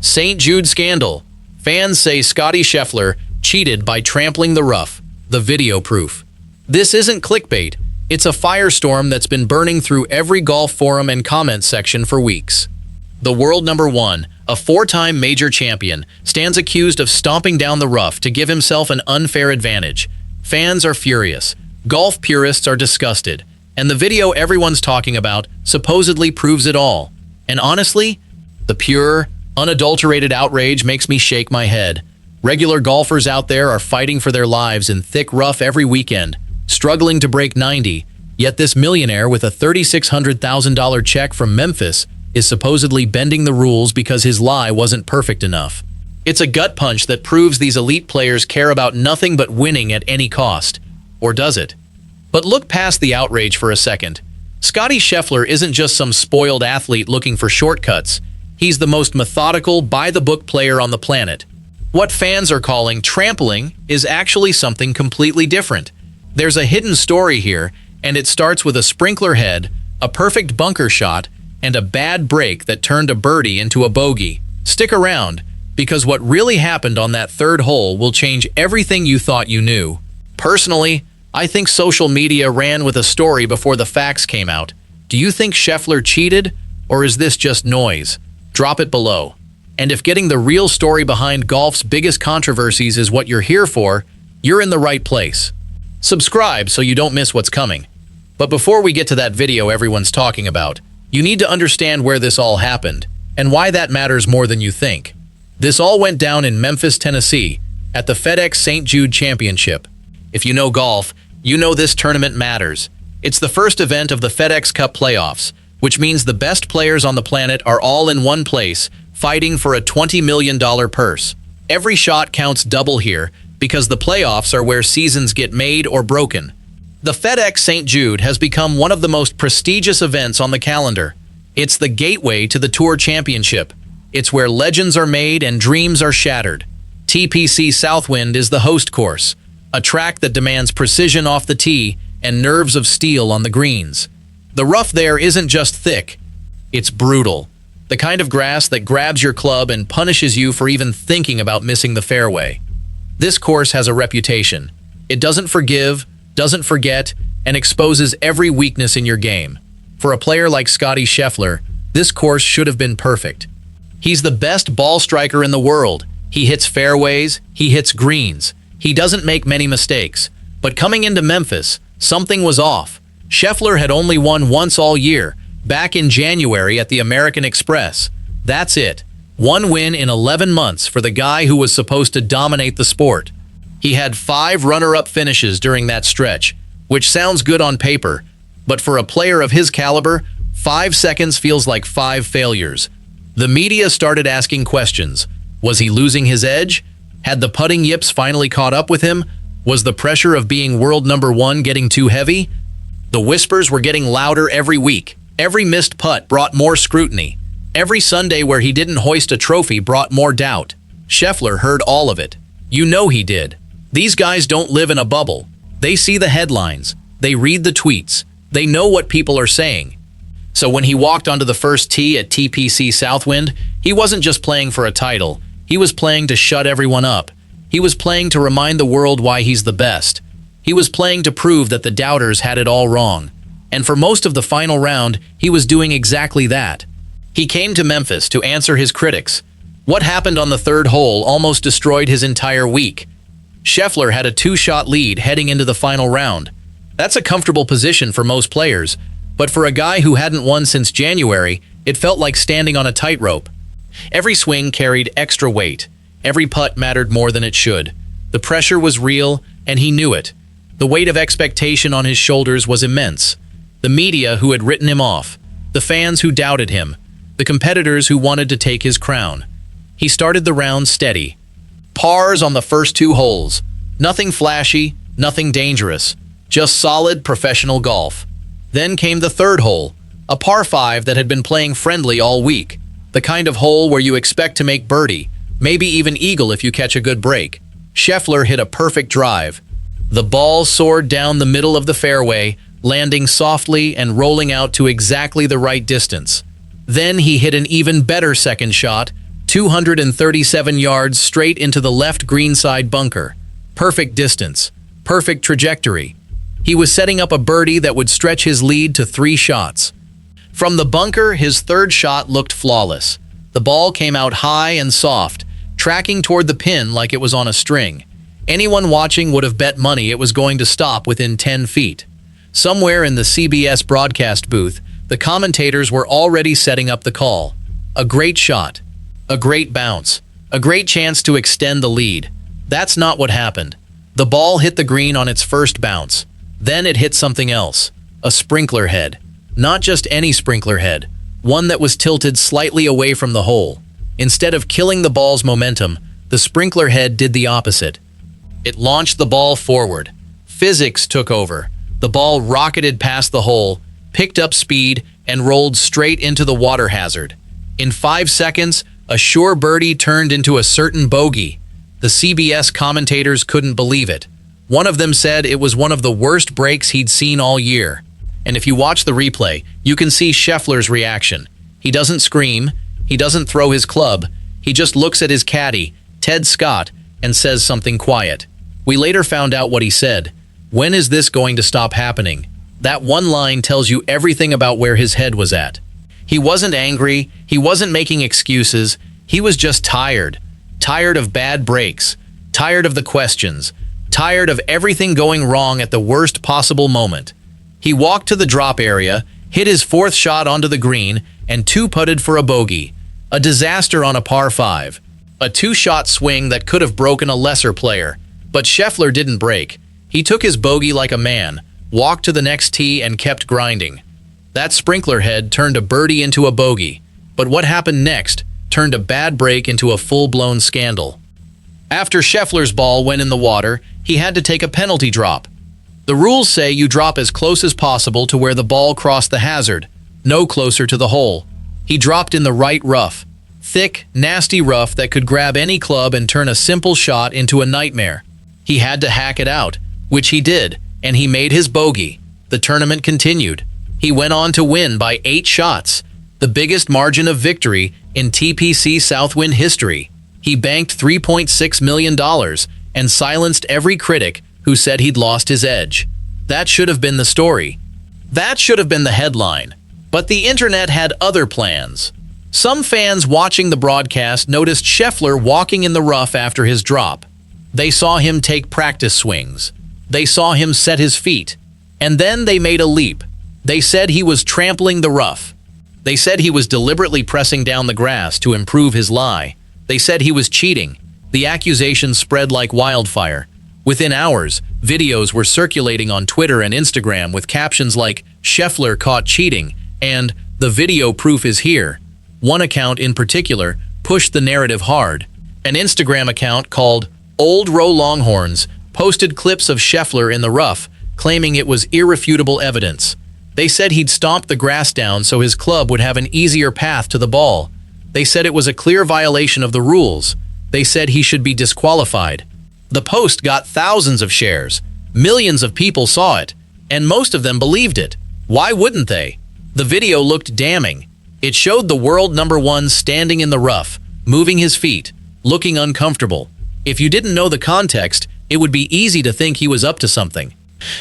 St. Jude scandal. Fans say Scottie Scheffler cheated by trampling the rough. The video proof. This isn't clickbait. It's a firestorm that's been burning through every golf forum and comment section for weeks. The world number one, a four-time major champion, stands accused of stomping down the rough to give himself an unfair advantage. Fans are furious. Golf purists are disgusted. And the video everyone's talking about supposedly proves it all. And honestly, the pure, unadulterated outrage makes me shake my head. Regular golfers out there are fighting for their lives in thick rough every weekend, struggling to break 90, yet this millionaire with a $3,600,000 check from Memphis is supposedly bending the rules because his lie wasn't perfect enough. It's a gut punch that proves these elite players care about nothing but winning at any cost. Or does it? But look past the outrage for a second. Scottie Scheffler isn't just some spoiled athlete looking for shortcuts. He's the most methodical, by-the-book player on the planet. What fans are calling trampling is actually something completely different. There's a hidden story here, and it starts with a sprinkler head, a perfect bunker shot, and a bad break that turned a birdie into a bogey. Stick around, because what really happened on that third hole will change everything you thought you knew. Personally, I think social media ran with a story before the facts came out. Do you think Scheffler cheated, or is this just noise? Drop it below. And if getting the real story behind golf's biggest controversies is what you're here for, you're in the right place. Subscribe so you don't miss what's coming. But before we get to that video everyone's talking about, you need to understand where this all happened, and why that matters more than you think. This all went down in Memphis, Tennessee, at the FedEx St. Jude Championship. If you know golf, you know this tournament matters. It's the first event of the FedEx Cup playoffs, which means the best players on the planet are all in one place, fighting for a $20 million purse. Every shot counts double here, because the playoffs are where seasons get made or broken. The FedEx St. Jude has become one of the most prestigious events on the calendar. It's the gateway to the Tour Championship. It's where legends are made and dreams are shattered. TPC Southwind is the host course, a track that demands precision off the tee and nerves of steel on the greens. The rough there isn't just thick, it's brutal. The kind of grass that grabs your club and punishes you for even thinking about missing the fairway. This course has a reputation. It doesn't forgive, doesn't forget, and exposes every weakness in your game. For a player like Scottie Scheffler, this course should have been perfect. He's the best ball striker in the world. He hits fairways, he hits greens. He doesn't make many mistakes. But coming into Memphis, something was off. Scheffler had only won once all year, back in January at the American Express. That's it. One win in 11 months for the guy who was supposed to dominate the sport. He had 5 runner-up finishes during that stretch, which sounds good on paper, but for a player of his caliber, 5 seconds feels like 5 failures. The media started asking questions. Was he losing his edge? Had the putting yips finally caught up with him? Was the pressure of being world number one getting too heavy? The whispers were getting louder every week. Every missed putt brought more scrutiny. Every Sunday where he didn't hoist a trophy brought more doubt. Scheffler heard all of it. You know he did. These guys don't live in a bubble. They see the headlines. They read the tweets. They know what people are saying. So when he walked onto the first tee at TPC Southwind, he wasn't just playing for a title. He was playing to shut everyone up. He was playing to remind the world why he's the best. He was playing to prove that the doubters had it all wrong. And for most of the final round, he was doing exactly that. He came to Memphis to answer his critics. What happened on the third hole almost destroyed his entire week. Scheffler had a 2-shot lead heading into the final round. That's a comfortable position for most players, but for a guy who hadn't won since January, it felt like standing on a tightrope. Every swing carried extra weight. Every putt mattered more than it should. The pressure was real, and he knew it. The weight of expectation on his shoulders was immense. The media who had written him off, the fans who doubted him, the competitors who wanted to take his crown. He started the round steady. Pars on the first 2 holes. Nothing flashy, nothing dangerous, just solid professional golf. Then came the third hole, a par 5 that had been playing friendly all week, the kind of hole where you expect to make birdie, maybe even eagle if you catch a good break. Scheffler hit a perfect drive. The ball soared down the middle of the fairway, landing softly and rolling out to exactly the right distance. Then he hit an even better second shot, 237 yards straight into the left greenside bunker. Perfect distance. Perfect trajectory. He was setting up a birdie that would stretch his lead to 3 shots. From the bunker, his third shot looked flawless. The ball came out high and soft, tracking toward the pin like it was on a string. Anyone watching would have bet money it was going to stop within 10 feet. Somewhere in the CBS broadcast booth, the commentators were already setting up the call. A great shot. A great bounce. A great chance to extend the lead. That's not what happened. The ball hit the green on its first bounce. Then it hit something else. A sprinkler head. Not just any sprinkler head. One that was tilted slightly away from the hole. Instead of killing the ball's momentum, the sprinkler head did the opposite. It launched the ball forward. Physics took over. The ball rocketed past the hole, picked up speed, and rolled straight into the water hazard. In 5 seconds, a sure birdie turned into a certain bogey. The CBS commentators couldn't believe it. One of them said it was one of the worst breaks he'd seen all year. And if you watch the replay, you can see Scheffler's reaction. He doesn't scream, he doesn't throw his club, he just looks at his caddy, Ted Scott, and says something quiet. We later found out what he said. When is this going to stop happening? That one line tells you everything about where his head was at. He wasn't angry, he wasn't making excuses, he was just tired. Tired of bad breaks, tired of the questions, tired of everything going wrong at the worst possible moment. He walked to the drop area, hit his 4th shot onto the green, and 2-putted for a bogey. A disaster on a par 5. A 2-shot swing that could have broken a lesser player. But Scheffler didn't break. He took his bogey like a man, walked to the next tee, and kept grinding. That sprinkler head turned a birdie into a bogey. But what happened next turned a bad break into a full-blown scandal. After Scheffler's ball went in the water, he had to take a penalty drop. The rules say you drop as close as possible to where the ball crossed the hazard, no closer to the hole. He dropped in the right rough. Thick, nasty rough that could grab any club and turn a simple shot into a nightmare. He had to hack it out, which he did, and he made his bogey. The tournament continued. He went on to win by 8 shots, the biggest margin of victory in TPC Southwind history. He banked $3.6 million and silenced every critic who said he'd lost his edge. That should have been the story. That should have been the headline. But the internet had other plans. Some fans watching the broadcast noticed Scheffler walking in the rough after his drop. They saw him take practice swings. They saw him set his feet. And then they made a leap. They said he was trampling the rough. They said he was deliberately pressing down the grass to improve his lie. They said he was cheating. The accusations spread like wildfire. Within hours, videos were circulating on Twitter and Instagram with captions like, "Scheffler caught cheating," and "The video proof is here." One account in particular pushed the narrative hard. An Instagram account called Old Row Longhorns posted clips of Scheffler in the rough, claiming it was irrefutable evidence. They said he'd stomped the grass down so his club would have an easier path to the ball. They said it was a clear violation of the rules. They said he should be disqualified. The post got thousands of shares. Millions of people saw it, and most of them believed it. Why wouldn't they? The video looked damning. It showed the world #1 standing in the rough, moving his feet, looking uncomfortable. If you didn't know the context, it would be easy to think he was up to something.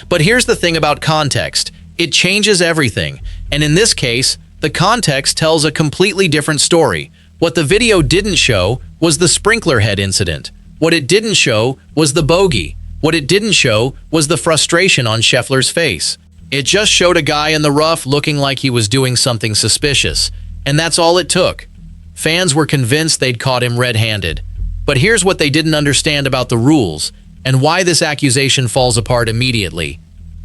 But here's the thing about context. It changes everything, and in this case, the context tells a completely different story. What the video didn't show was the sprinkler head incident. What it didn't show was the bogey. What it didn't show was the frustration on Scheffler's face. It just showed a guy in the rough looking like he was doing something suspicious, and that's all it took. Fans were convinced they'd caught him red-handed. But here's what they didn't understand about the rules, and why this accusation falls apart immediately.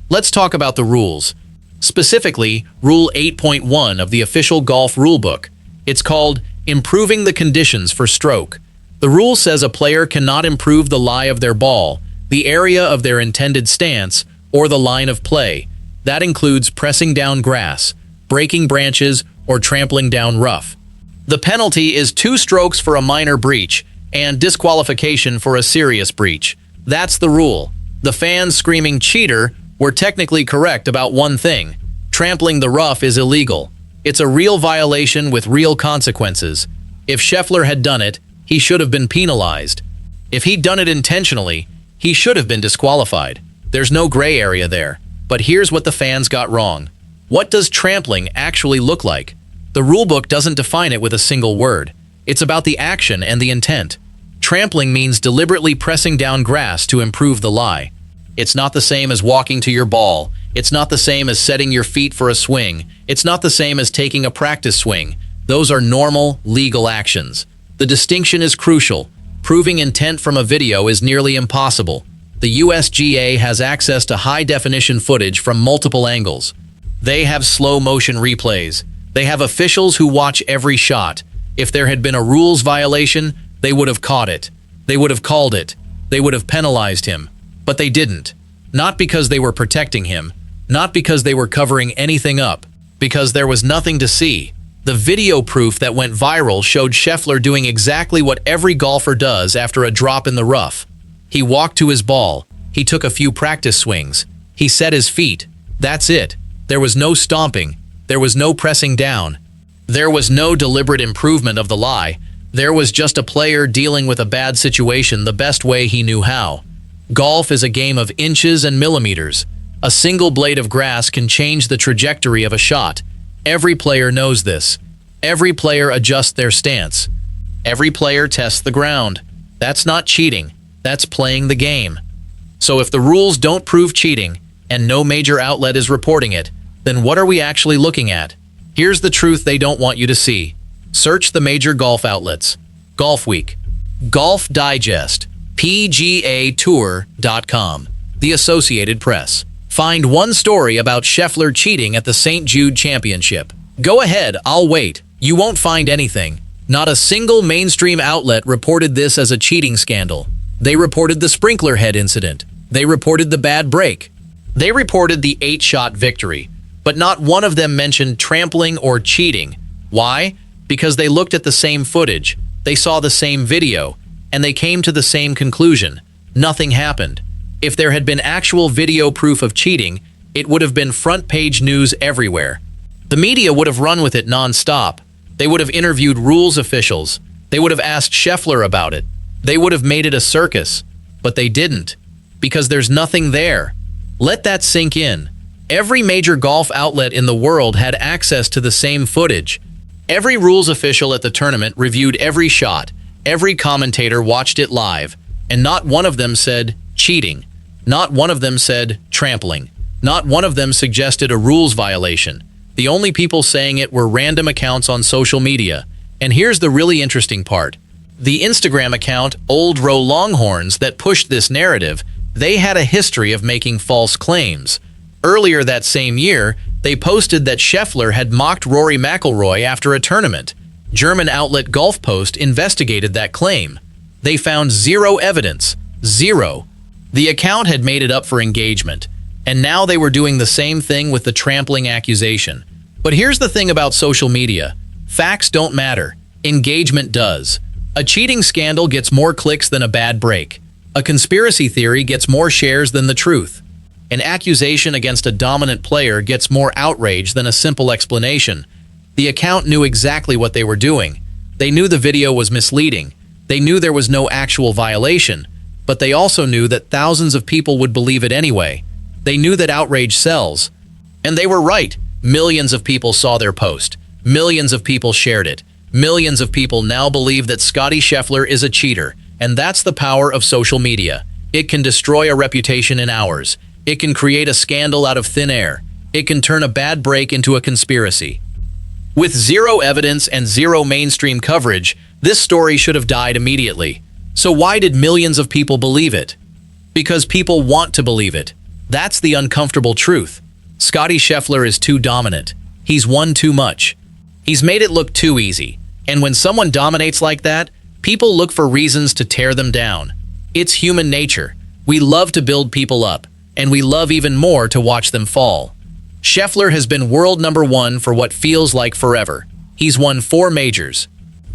Let's talk about the rules. Specifically, Rule 8.1 of the official golf rulebook. It's called Improving the Conditions for Stroke. The rule says a player cannot improve the lie of their ball, the area of their intended stance, or the line of play. That includes pressing down grass, breaking branches, or trampling down rough. The penalty is 2 strokes for a minor breach and disqualification for a serious breach. That's the rule. The fans screaming "cheater" were technically correct about one thing. Trampling the rough is illegal. It's a real violation with real consequences. If Scheffler had done it, he should have been penalized. If he'd done it intentionally, he should have been disqualified. There's no gray area there. But here's what the fans got wrong. What does trampling actually look like? The rulebook doesn't define it with a single word. It's about the action and the intent. Trampling means deliberately pressing down grass to improve the lie. It's not the same as walking to your ball. It's not the same as setting your feet for a swing. It's not the same as taking a practice swing. Those are normal, legal actions. The distinction is crucial. Proving intent from a video is nearly impossible. The USGA has access to high-definition footage from multiple angles. They have slow-motion replays. They have officials who watch every shot. If there had been a rules violation, they would have caught it. They would have called it. They would have penalized him. But they didn't. Not because they were protecting him. Not because they were covering anything up. Because there was nothing to see. The video proof that went viral showed Scheffler doing exactly what every golfer does after a drop in the rough. He walked to his ball. He took a few practice swings. He set his feet. That's it. There was no stomping. There was no pressing down. There was no deliberate improvement of the lie. There was just a player dealing with a bad situation the best way he knew how. Golf is a game of inches and millimeters. A single blade of grass can change the trajectory of a shot. Every player knows this. Every player adjusts their stance. Every player tests the ground. That's not cheating. That's playing the game. So if the rules don't prove cheating, and no major outlet is reporting it, then what are we actually looking at? Here's the truth they don't want you to see. Search the major golf outlets. Golf Week, Golf Digest, PGA Tour.com, The Associated Press. Find one story about Scheffler cheating at the St. Jude Championship. Go ahead, I'll wait. You won't find anything. Not a single mainstream outlet reported this as a cheating scandal. They reported the sprinkler head incident. They reported the bad break. They reported the 8-shot victory. But not one of them mentioned trampling or cheating. Why? Because they looked at the same footage. They saw the same video. And they came to the same conclusion. Nothing happened. If there had been actual video proof of cheating, it would have been front-page news everywhere. The media would have run with it non-stop. They would have interviewed rules officials. They would have asked Scheffler about it. They would have made it a circus. But they didn't. Because there's nothing there. Let that sink in. Every major golf outlet in the world had access to the same footage. Every rules official at the tournament reviewed every shot. Every commentator watched it live. And not one of them said, cheating. Not one of them said, trampling. Not one of them suggested a rules violation. The only people saying it were random accounts on social media. And here's the really interesting part. The Instagram account, Old Row Longhorns, that pushed this narrative, they had a history of making false claims. Earlier that same year, they posted that Scheffler had mocked Rory McIlroy after a tournament. German outlet Golf Post investigated that claim. They found zero evidence. Zero. The account had made it up for engagement. And now they were doing the same thing with the trampling accusation. But here's the thing about social media. Facts don't matter. Engagement does. A cheating scandal gets more clicks than a bad break. A conspiracy theory gets more shares than the truth. An accusation against a dominant player gets more outrage than a simple explanation. The account knew exactly what they were doing. They knew the video was misleading. They knew there was no actual violation. But they also knew that thousands of people would believe it anyway. They knew that outrage sells. And they were right. Millions of people saw their post. Millions of people shared it. Millions of people now believe that Scottie Scheffler is a cheater. And that's the power of social media. It can destroy a reputation in hours. It can create a scandal out of thin air. It can turn a bad break into a conspiracy. With zero evidence and zero mainstream coverage, this story should have died immediately. So why did millions of people believe it? Because people want to believe it. That's the uncomfortable truth. Scottie Scheffler is too dominant. He's won too much. He's made it look too easy. And when someone dominates like that, people look for reasons to tear them down. It's human nature. We love to build people up, and we love even more to watch them fall. Scheffler has been world #1 for what feels like forever. He's won 4 majors.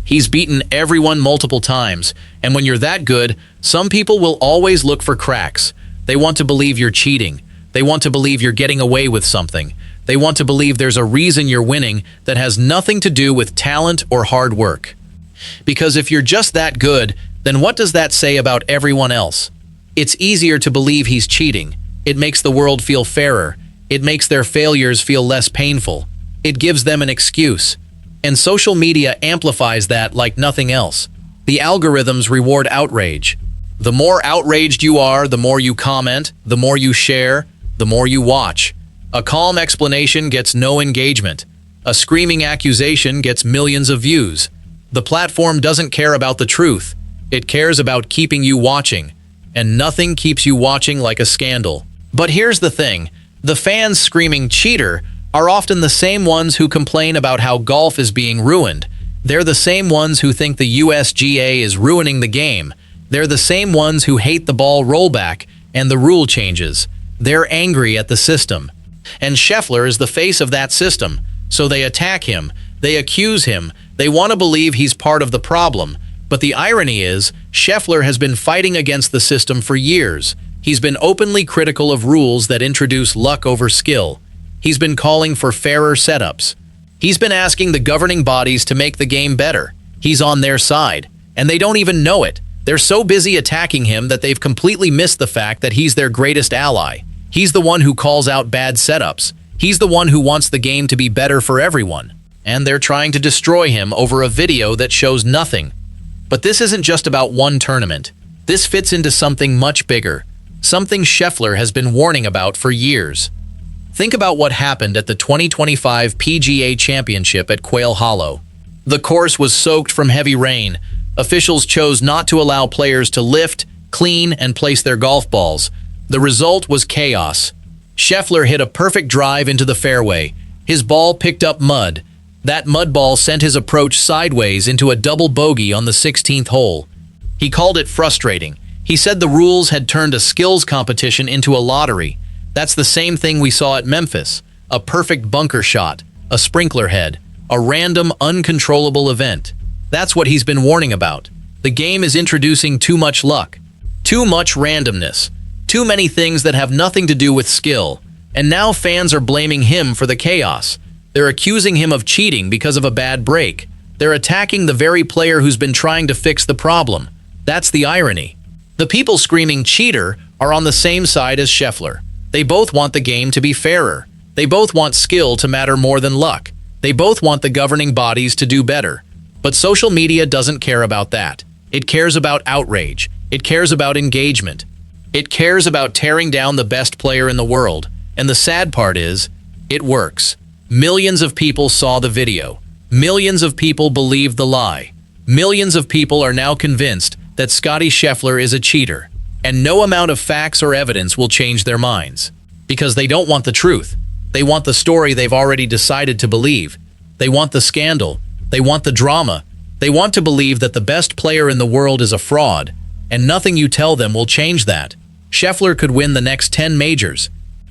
He's beaten everyone multiple times, and when you're that good, some people will always look for cracks. They want to believe you're cheating. They want to believe you're getting away with something. They want to believe there's a reason you're winning that has nothing to do with talent or hard work. Because if you're just that good, then what does that say about everyone else? It's easier to believe he's cheating. It makes the world feel fairer. It makes their failures feel less painful. It gives them an excuse. And social media amplifies that like nothing else. The algorithms reward outrage. The more outraged you are, the more you comment, the more you share, the more you watch. A calm explanation gets no engagement. A screaming accusation gets millions of views. The platform doesn't care about the truth. It cares about keeping you watching. And nothing keeps you watching like a scandal. But here's the thing. The fans screaming cheater are often the same ones who complain about how golf is being ruined. They're the same ones who think the USGA is ruining the game. They're the same ones who hate the ball rollback and the rule changes. They're angry at the system. And Scheffler is the face of that system. So they attack him. They accuse him. They want to believe he's part of the problem. But the irony is, Scheffler has been fighting against the system for years. He's been openly critical of rules that introduce luck over skill. He's been calling for fairer setups. He's been asking the governing bodies to make the game better. He's on their side, and they don't even know it. They're so busy attacking him that they've completely missed the fact that he's their greatest ally. He's the one who calls out bad setups. He's the one who wants the game to be better for everyone. And they're trying to destroy him over a video that shows nothing. But this isn't just about one tournament. This fits into something much bigger. Something Scheffler has been warning about for years. Think about what happened at the 2025 PGA Championship at Quail Hollow. The course was soaked from heavy rain. Officials chose not to allow players to lift, clean, and place their golf balls. The result was chaos. Scheffler hit a perfect drive into the fairway. His ball picked up mud. That mud ball sent his approach sideways into a double bogey on the 16th hole. He called it frustrating. He said the rules had turned a skills competition into a lottery. That's the same thing we saw at Memphis. A perfect bunker shot, a sprinkler head, a random, uncontrollable event. That's what he's been warning about. The game is introducing too much luck, too much randomness, too many things that have nothing to do with skill. And now fans are blaming him for the chaos. They're accusing him of cheating because of a bad break. They're attacking the very player who's been trying to fix the problem. That's the irony. The people screaming cheater are on the same side as Scheffler. They both want the game to be fairer. They both want skill to matter more than luck. They both want the governing bodies to do better. But social media doesn't care about that. It cares about outrage. It cares about engagement. It cares about tearing down the best player in the world. And the sad part is, it works. Millions of people saw the video. Millions of people believed the lie. Millions of people are now convinced that Scottie Scheffler is a cheater. And no amount of facts or evidence will change their minds. Because they don't want the truth. They want the story they've already decided to believe. They want the scandal. They want the drama. They want to believe that the best player in the world is a fraud. And nothing you tell them will change that. Scheffler could win the next 10 majors.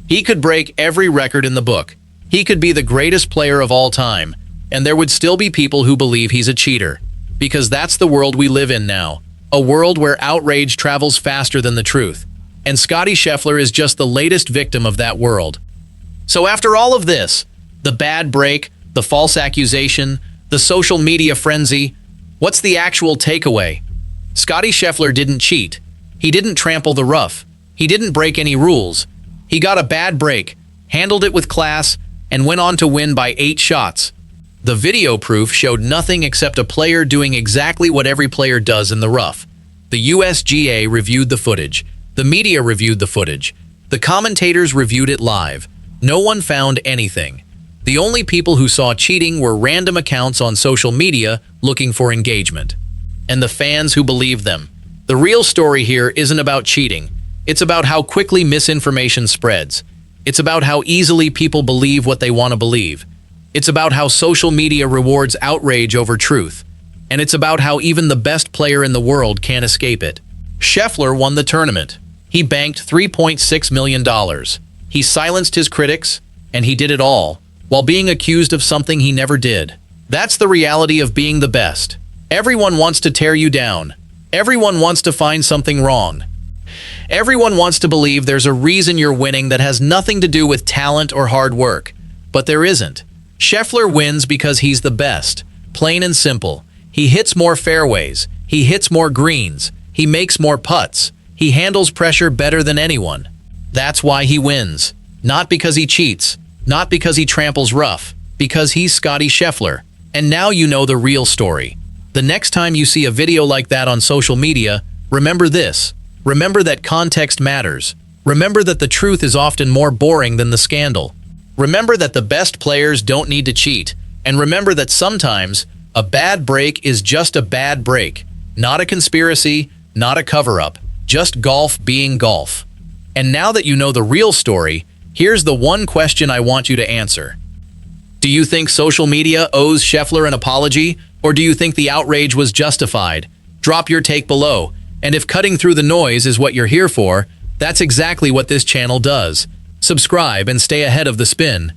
He could break every record in the book. He could be the greatest player of all time. And there would still be people who believe he's a cheater. Because that's the world we live in now. A world where outrage travels faster than the truth. And Scottie Scheffler is just the latest victim of that world. So after all of this, the bad break, the false accusation, the social media frenzy, what's the actual takeaway? Scottie Scheffler didn't cheat. He didn't trample the rough. He didn't break any rules. He got a bad break, handled it with class, and went on to win by 8 shots. The video proof showed nothing except a player doing exactly what every player does in the rough. The USGA reviewed the footage. The media reviewed the footage. The commentators reviewed it live. No one found anything. The only people who saw cheating were random accounts on social media looking for engagement. And the fans who believed them. The real story here isn't about cheating. It's about how quickly misinformation spreads. It's about how easily people believe what they want to believe. It's about how social media rewards outrage over truth. And it's about how even the best player in the world can't escape it. Scheffler won the tournament. He banked $3.6 million. He silenced his critics, and he did it all, while being accused of something he never did. That's the reality of being the best. Everyone wants to tear you down. Everyone wants to find something wrong. Everyone wants to believe there's a reason you're winning that has nothing to do with talent or hard work. But there isn't. Scheffler wins because he's the best. Plain and simple. He hits more fairways. He hits more greens. He makes more putts. He handles pressure better than anyone. That's why he wins. Not because he cheats. Not because he tramples rough. Because he's Scottie Scheffler. And now you know the real story. The next time you see a video like that on social media, remember this. Remember that context matters. Remember that the truth is often more boring than the scandal. Remember that the best players don't need to cheat. And remember that sometimes a bad break is just a bad break. Not a conspiracy, not a cover-up. Just golf being golf. And now that you know the real story, here's the one question I want you to answer. Do you think social media owes Scheffler an apology, or do you think the outrage was justified? Drop your take below. And if cutting through the noise is what you're here for, that's exactly what this channel does. Subscribe and stay ahead of the spin.